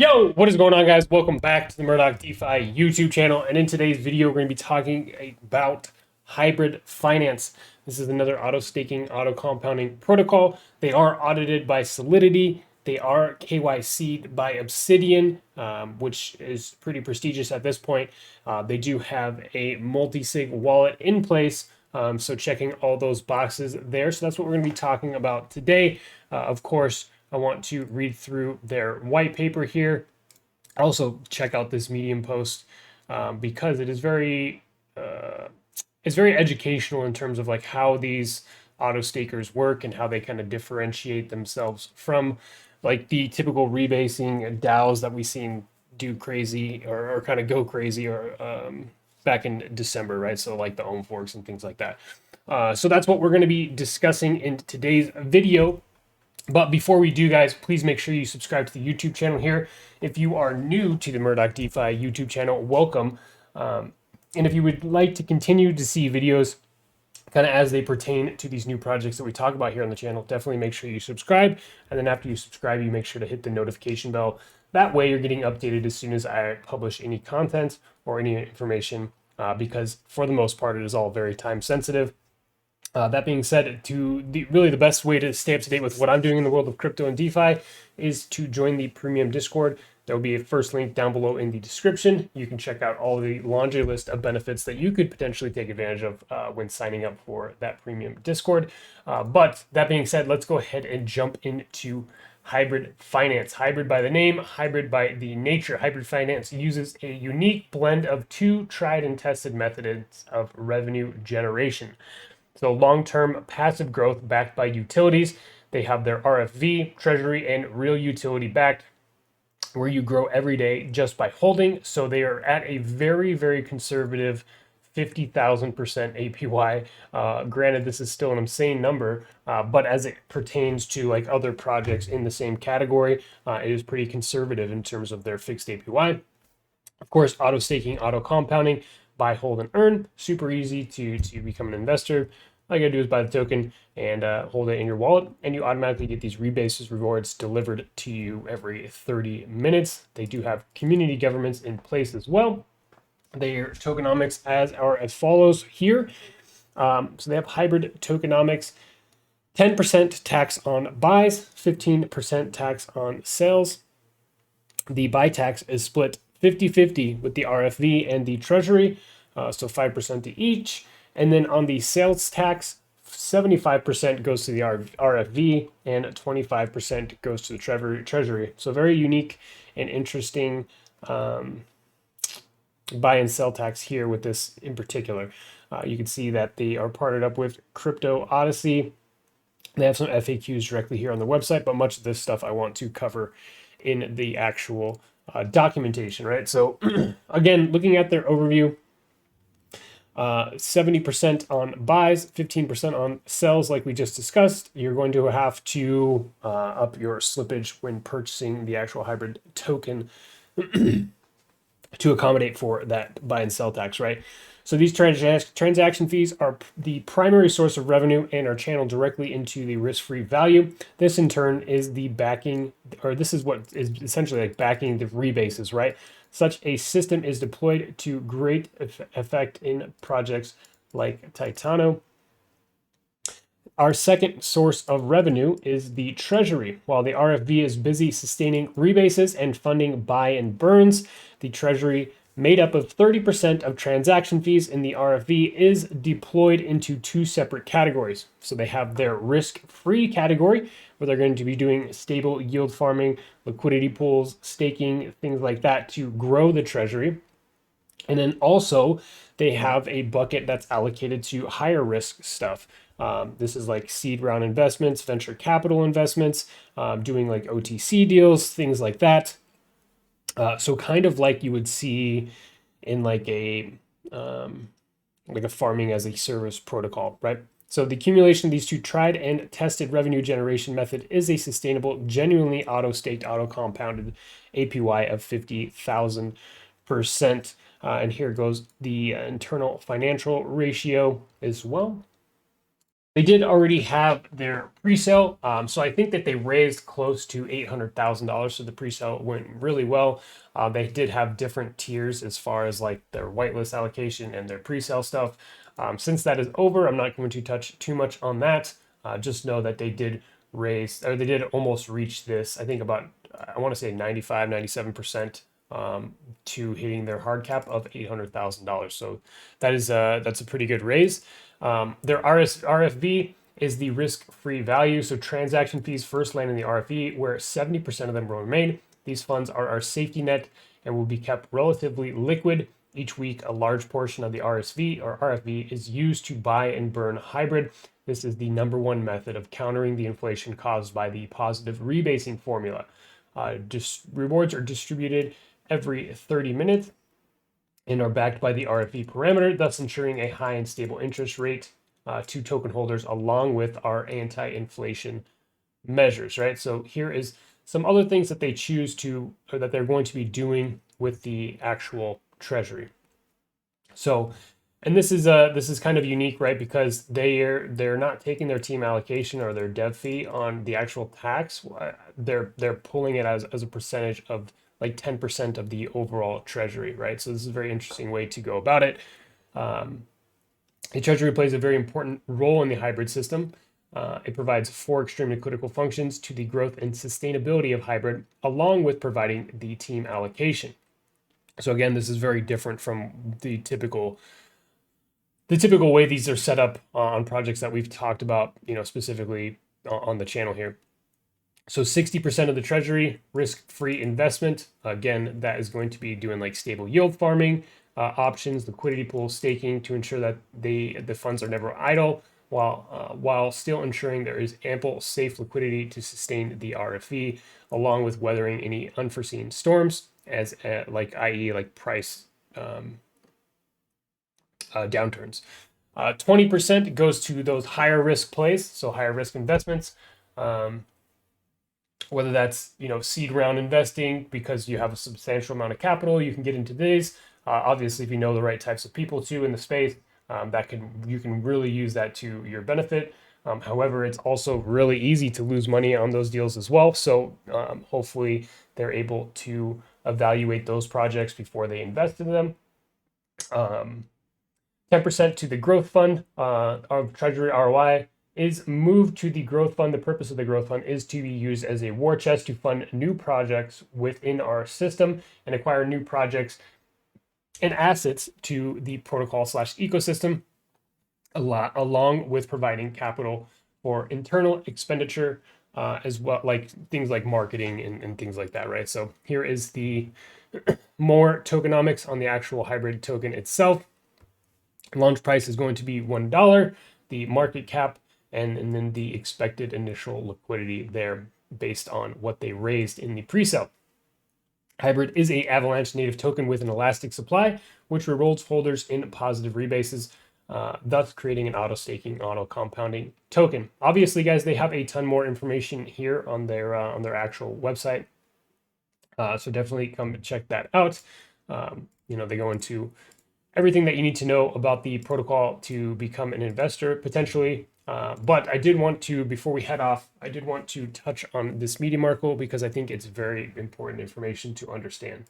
Yo, what is going on, guys? Welcome back to the Murdoch DeFi YouTube channel. And in today's video, we're going to be talking about hybrid finance. This is another auto staking, auto compounding protocol. They are audited by Solidity. They are KYC'd by Obsidian, which is pretty prestigious at this point. They do have a multi-sig wallet in place. So checking all those boxes there. So that's what we're going to be talking about today. Of course, I want to read through their white paper here. Also, check out this Medium post because it's very educational in terms of like how these auto stakers work and how they kind of differentiate themselves from like the typical rebasing DAOs that we've seen do crazy or kind of go crazy or back in December, right? So like the ohm forks and things like that. So that's what we're going to be discussing in today's video. But before we do, guys, please make sure you subscribe to the YouTube channel here. If you are new to the Murdoch DeFi YouTube channel, welcome. And if you would like to continue to see videos kind of as they pertain to these new projects that we talk about here on the channel, definitely make sure you subscribe. And then after you subscribe, you make sure to hit the notification bell. That way you're getting updated as soon as I publish any content or any information, because for the most part, it is all very time sensitive. That being said, really the best way to stay up to date with what I'm doing in the world of crypto and DeFi is to join the premium Discord. There will be a first link down below in the description. You can check out all the laundry list of benefits that you could potentially take advantage of when signing up for that premium Discord. But that being said, let's go ahead and jump into hybrid finance. Hybrid by the name, hybrid by the nature. Hybrid finance uses a unique blend of two tried and tested methods of revenue generation. So long-term passive growth backed by utilities. They have their RFV, treasury, and real utility backed, where you grow every day just by holding. So they are at a very, very conservative 50,000% APY. Granted, this is still an insane number, but as it pertains to like other projects in the same category, it is pretty conservative in terms of their fixed APY. Of course, auto staking, auto compounding, buy, hold, and earn. Super easy to become an investor. All you gotta do is buy the token and hold it in your wallet, and you automatically get these rebases rewards delivered to you every 30 minutes. They do have community governments in place as well. Their tokenomics are as follows here. So they have hybrid tokenomics. 10% tax on buys, 15% tax on sales. The buy tax is split 50-50 with the RFV and the treasury, so 5% to each. And then on the sales tax, 75% goes to the RFV and 25% goes to the treasury. So very unique and interesting buy and sell tax here with this in particular. You can see that they are partnered up with Crypto Odyssey. They have some FAQs directly here on the website, but much of this stuff I want to cover in the actual documentation, right? So again, looking at their overview, 70% on buys, 15% on sells, like we just discussed. You're going to have to up your slippage when purchasing the actual hybrid token to accommodate for that buy and sell tax, right? So these transaction fees are the primary source of revenue and are channeled directly into the risk-free value. This in turn is the backing, or this is what is essentially like backing the rebases, right? Such a system is deployed to great effect in projects like Titano. Our second source of revenue is the treasury. While the RFV is busy sustaining rebases and funding buy and burns, the treasury, made up of 30% of transaction fees in the RFV, is deployed into two separate categories. So they have their risk-free category, where they're going to be doing stable yield farming, liquidity pools, staking, things like that to grow the treasury. And then also they have a bucket that's allocated to higher risk stuff. This is like seed round investments, venture capital investments, doing like OTC deals, things like that. So kind of like you would see in like a farming as a service protocol, right? So the accumulation of these two tried and tested revenue generation method is a sustainable, genuinely auto-staked, auto-compounded APY of 50,000%. And here goes the internal financial ratio as well. They did already have their pre-sale, so I think that they raised close to $800,000. So the pre-sale went really well. They did have different tiers as far as like their whitelist allocation and their pre-sale stuff. Since that is over, I'm not going to touch too much on that. Just know that they did raise, or they did almost reach this. I think about, I want to say 95, 97% to hitting their hard cap of $800,000. So that's a pretty good raise. Their RFV is the risk-free value. So transaction fees first land in the RFV, where 70% of them will remain. These funds are our safety net and will be kept relatively liquid. Each week, a large portion of the RSV or RFV is used to buy and burn hybrid. This is the number one method of countering the inflation caused by the positive rebasing formula. Rewards are distributed every 30 minutes and are backed by the RFV parameter, thus ensuring a high and stable interest rate to token holders along with our anti-inflation measures, right? So here is some other things that they choose to, or that they're going to be doing with the actual treasury. So, and this is kind of unique, right? Because they're not taking their team allocation or their dev fee on the actual tax. They're pulling it as a percentage of like 10% of the overall treasury, right? So this is a very interesting way to go about it. The treasury plays a very important role in the hybrid system. It provides four extremely critical functions to the growth and sustainability of hybrid, along with providing the team allocation. So again, this is very different from the typical way these are set up on projects that we've talked about, specifically on the channel here. So 60% of the treasury, risk-free investment. Again, that is going to be doing like stable yield farming, options, liquidity pools, staking to ensure that the funds are never idle, while still ensuring there is ample safe liquidity to sustain the RFE, along with weathering any unforeseen storms, as i.e. like price downturns. 20% goes to those higher risk plays, so higher risk investments. Whether that's seed round investing because you have a substantial amount of capital, you can get into these. Obviously, if you know the right types of people too in the space, you can really use that to your benefit. However, it's also really easy to lose money on those deals as well. So hopefully they're able to evaluate those projects before they invest in them. 10% to the growth fund of treasury ROI is moved to the growth fund. The purpose of the growth fund is to be used as a war chest to fund new projects within our system and acquire new projects and assets to the protocol/ecosystem, along with providing capital for internal expenditure as well, like things like marketing and things like that, right? So here is the more tokenomics on the actual hybrid token itself. Launch price is going to be $1, the market cap, and then the expected initial liquidity there based on what they raised in the pre-sale. Hybrid is a Avalanche native token with an elastic supply, which rewards holders in positive rebases, thus creating an auto staking, auto compounding token. Obviously, guys, they have a ton more information here on their actual website, so definitely come check that out. They go into everything that you need to know about the protocol to become an investor potentially. But I did want to, before we head off, I did want to touch on this medium article because I think it's very important information to understand.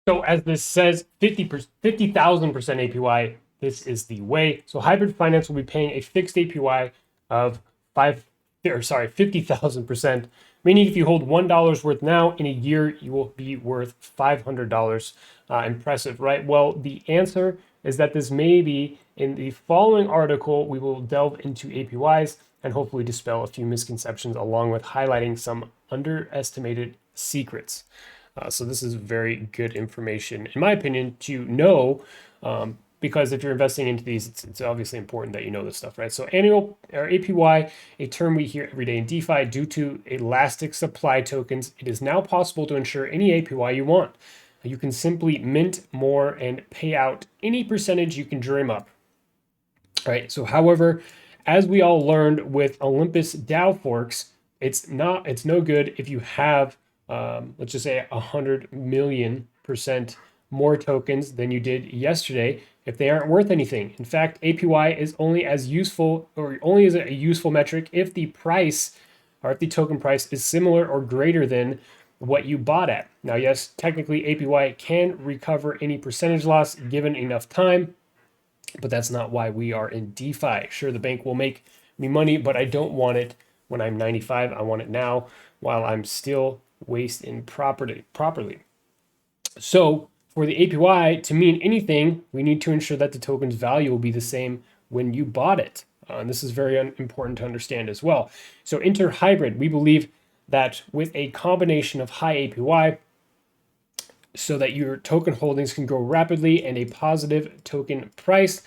So as this says, 50,000% APY, this is the way. So hybrid finance will be paying a fixed APY of 50,000%, meaning if you hold $1 worth now, in a year, you will be worth $500. Impressive, right? Well, the answer is that this may be in the following article. We will delve into APYs and hopefully dispel a few misconceptions along with highlighting some underestimated secrets. So this is very good information, in my opinion, to know, because if you're investing into these, it's obviously important that you know this stuff, right? So annual or APY, a term we hear every day in DeFi, due to elastic supply tokens, it is now possible to ensure any APY you want. You can simply mint more and pay out any percentage you can dream up. All right. So, however, as we all learned with Olympus DAO forks, it's no good if you have, let's just say 100 million% more tokens than you did yesterday if they aren't worth anything. In fact, APY is only as useful, or only is a useful metric if the price, or if the token price is similar or greater than what you bought at. Now, yes, technically APY can recover any percentage loss given enough time, but that's not why we are in DeFi. Sure, the bank will make me money, but I don't want it when I'm 95. I want it now while I'm still wasting properly. So for the APY to mean anything, we need to ensure that the token's value will be the same when you bought it. And this is very important to understand as well. So enter hybrid. We believe that with a combination of high APY, so that your token holdings can grow rapidly and a positive token price,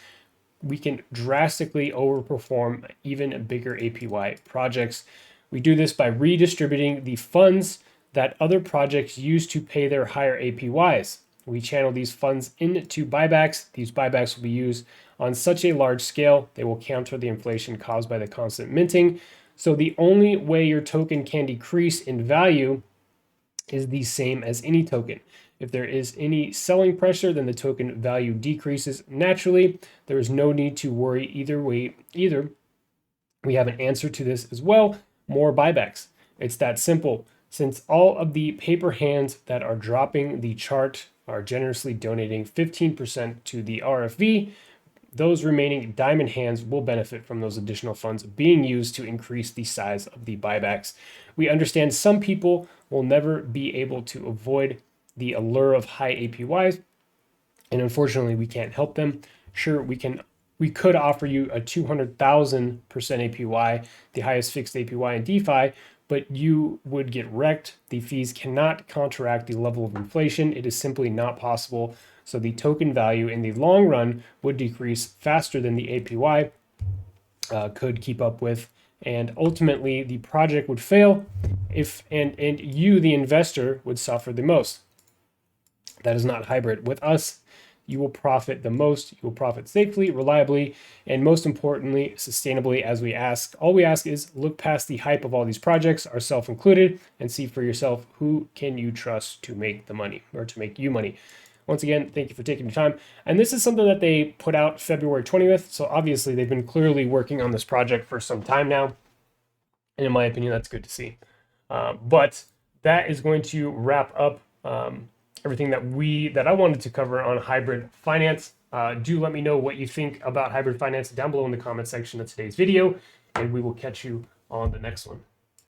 we can drastically overperform even bigger APY projects. We do this by redistributing the funds that other projects use to pay their higher APYs. We channel these funds into buybacks. These buybacks will be used on such a large scale, they will counter the inflation caused by the constant minting. So the only way your token can decrease in value is the same as any token. If there is any selling pressure, then the token value decreases naturally. There is no need to worry either way either. We have an answer to this as well: more buybacks. It's that simple. Since all of the paper hands that are dropping the chart are generously donating 15% to the RFV, those remaining diamond hands will benefit from those additional funds being used to increase the size of the buybacks. We understand some people will never be able to avoid the allure of high APYs, and unfortunately we can't help them. Sure, we could offer you a 200,000% APY, the highest fixed APY in DeFi, but you would get wrecked. The fees cannot counteract the level of inflation. It is simply not possible. So the token value in the long run would decrease faster than the APY could keep up with. And ultimately the project would fail and you, the investor, would suffer the most. That is not hybrid. With us, you will profit the most. You will profit safely, reliably, and most importantly, sustainably, as we ask. All we ask is look past the hype of all these projects, ourselves included, and see for yourself who can you trust to make the money, or to make you money. Once again, thank you for taking the time. And this is something that they put out February 20th. So obviously they've been clearly working on this project for some time now. And in my opinion, that's good to see. But that is going to wrap up everything that I wanted to cover on hybrid finance. Do let me know what you think about hybrid finance down below in the comment section of today's video, and we will catch you on the next one.